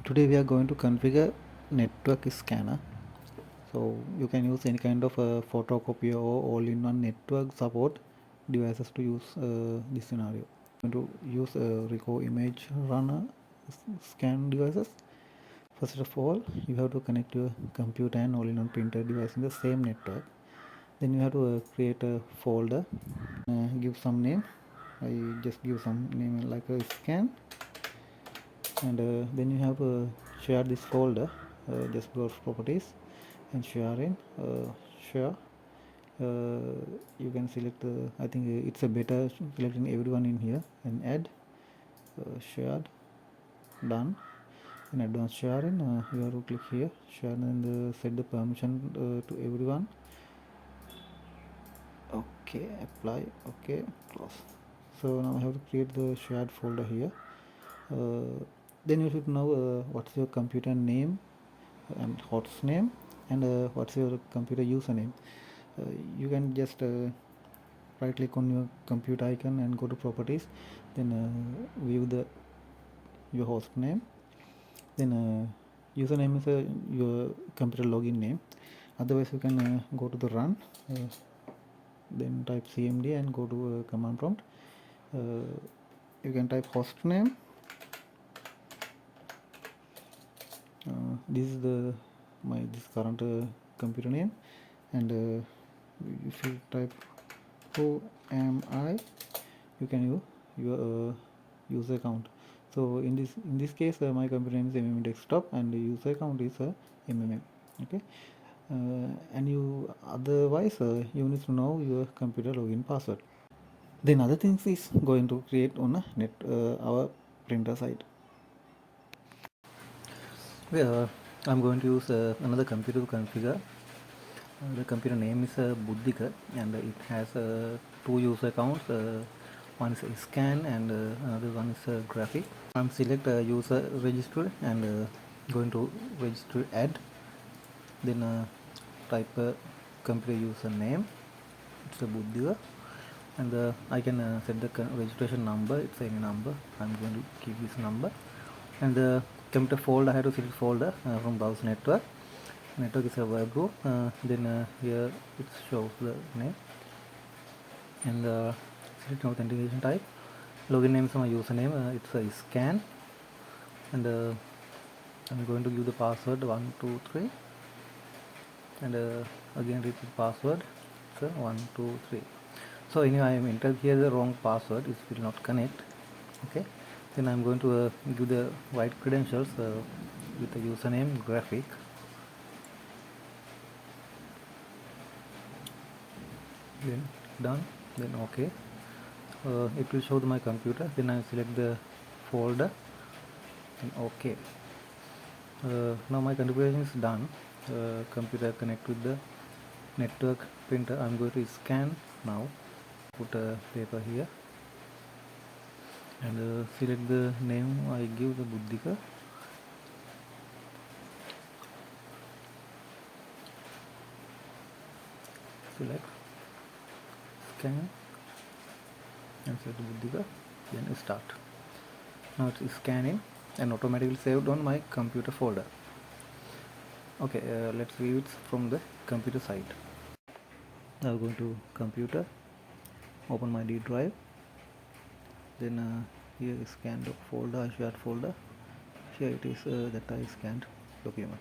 Today we are going to configure network scanner. So you can use any kind of photocopier or all-in-one network support devices to use this scenario. I'm going to use Ricoh image runner scan devices. First of all, you have to connect your computer and all-in-one printer device in the same network. Then you have to create a folder, give some name. I just give some name like a scan, and then you have to share this folder. Just go to properties and share in share. You can select I think it's a better selecting everyone in here and add shared, done. In advanced sharing, you have to click here share and set the permission to everyone. Okay, apply, okay, close. So now I have to create the shared folder here. Then you should know what's your computer name and host name, and what's your computer username. You can just right click on your computer icon and go to properties, then view the your host name, then username is your computer login name. Otherwise you can go to the run, then type cmd and go to command prompt. You can type host name. This is the this current computer name, and if you type who am I, you can use your user account. So in this case my computer name is MMM desktop and the user account is MMM. Okay, and you otherwise you need to know your computer login password. Then other things is going to create on a net our printer side. Well, I'm going to use another computer to configure. The computer name is Buddhika, and it has two user accounts. One is scan and another one is graphic. I'm select user register and going to register add. Then type computer user name. It's a Buddhika, and I can set the registration number. It's any number. I'm going to keep this number. And the computer folder, I have to select folder from browser network. Network is a web group. Then here it shows the name, and select authentication type. Login name is my username. It's a scan, and I'm going to give the password 123, and again repeat password. So 123. So anyway, I am entered here the wrong password. It will not connect. Okay. Then I'm going to give the right credentials with the username graphic. Then done, then okay. It will show my computer. Then I select the folder and okay. Now my configuration is done. Computer connect with the network printer. I'm going to scan now. Put a paper here and select the name. I give the Buddhika. Select, scan and set Buddhika, then start. Now it's scanning and automatically saved on my computer folder. Okay, let's view it from the computer side. Now go to computer, open my D drive, then here is scanned folder, shared folder. Here it is that I scanned document.